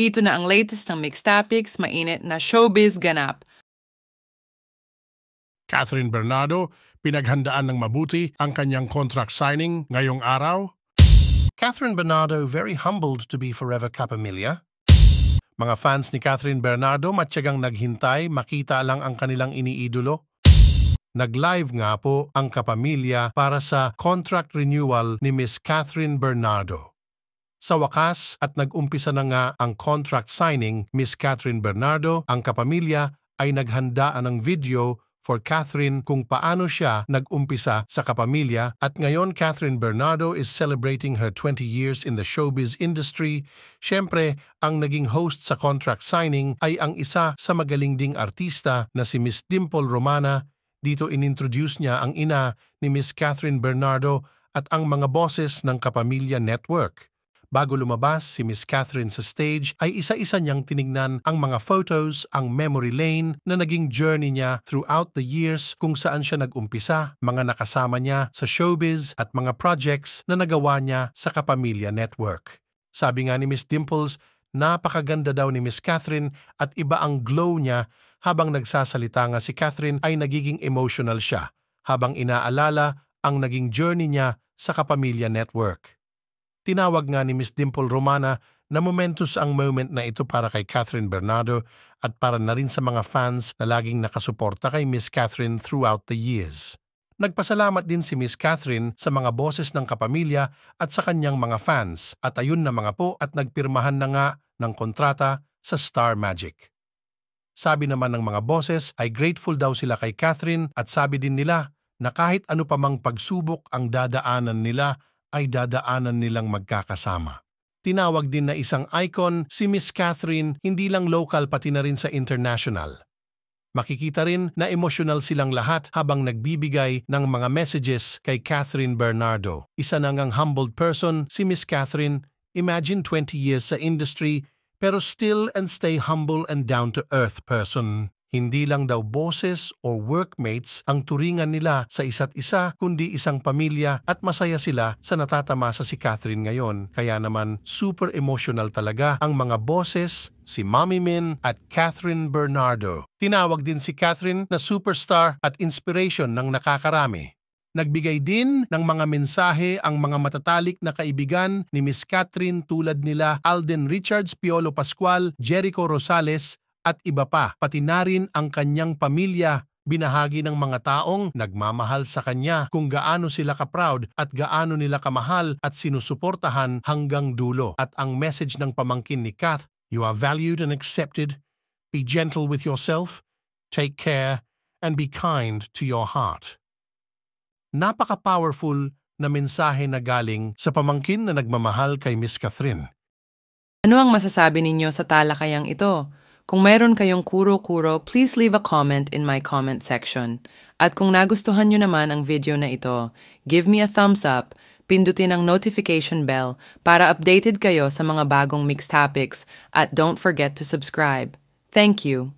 Ito na ang latest ng Mixed Topics, mainit na showbiz ganap. Catherine Bernardo, pinaghandaan ng mabuti ang kanyang contract signing ngayong araw. Catherine Bernardo very humbled to be forever kapamilya. Mga fans ni Catherine Bernardo matyagang naghintay makita lang ang kanilang iniidolo. Nag-live nga po ang kapamilya para sa contract renewal ni Miss Catherine Bernardo. Sa wakas at nag-umpisa na nga ang contract signing, Miss Catherine Bernardo, ang kapamilya ay naghandaan ng video for Catherine kung paano siya nag-umpisa sa kapamilya at ngayon Catherine Bernardo is celebrating her 20 years in the showbiz industry. Siyempre, ang naging host sa contract signing ay ang isa sa magaling ding artista na si Miss Dimple Romana. Dito inintroduce niya ang ina ni Miss Catherine Bernardo at ang mga bosses ng Kapamilya Network. Bago lumabas si Miss Catherine sa stage ay isa-isa niyang tinignan ang mga photos, ang memory lane na naging journey niya throughout the years kung saan siya nag-umpisa, mga nakasama niya sa showbiz at mga projects na nagawa niya sa Kapamilya Network. Sabi nga ni Miss Dimples, napakaganda daw ni Miss Catherine at iba ang glow niya. Habang nagsasalita nga si Catherine ay nagiging emotional siya habang inaalala ang naging journey niya sa Kapamilya Network. Tinawag nga ni Miss Dimple Romana na momentous ang moment na ito para kay Catherine Bernardo at para na rin sa mga fans na laging nakasuporta kay Miss Catherine throughout the years. Nagpasalamat din si Miss Catherine sa mga boses ng kapamilya at sa kanyang mga fans at ayun na mga po at nagpirmahan na nga ng kontrata sa Star Magic. Sabi naman ng mga boses ay grateful daw sila kay Catherine at sabi din nila na kahit ano pa mang pagsubok ang dadaanan nila ay dadaanan nilang magkakasama. Tinawag din na isang icon si Miss Catherine hindi lang local pati na rin sa international. Makikita rin na emotional silang lahat habang nagbibigay ng mga messages kay Catherine Bernardo. Isa na ngang humbled person si Miss Catherine. Imagine 20 years sa industry pero still and stay humble and down-to-earth person. Hindi lang daw bosses or workmates ang turingan nila sa isa't isa kundi isang pamilya at masaya sila sa natatamasa si Catherine ngayon. Kaya naman super emotional talaga ang mga bosses, si Mommy Min at Catherine Bernardo. Tinawag din si Catherine na superstar at inspiration ng nakakarami. Nagbigay din ng mga mensahe ang mga matatalik na kaibigan ni Miss Catherine tulad nila Alden Richards, Piolo Pascual, Jericho Rosales, at iba pa, pati na rin ang kanyang pamilya, binahagi ng mga taong nagmamahal sa kanya kung gaano sila ka-proud at gaano nila kamahal at sinusuportahan hanggang dulo. At ang message ng pamangkin ni Kath, you are valued and accepted, be gentle with yourself, take care, and be kind to your heart. Napaka-powerful na mensahe na galing sa pamangkin na nagmamahal kay Miss Catherine. Ano ang masasabi ninyo sa talakayang ito? Kung mayroon kayong kuro-kuro, please leave a comment in my comment section. At kung nagustuhan nyo naman ang video na ito, give me a thumbs up, pindutin ang notification bell para updated kayo sa mga bagong Mixed Topics at don't forget to subscribe. Thank you!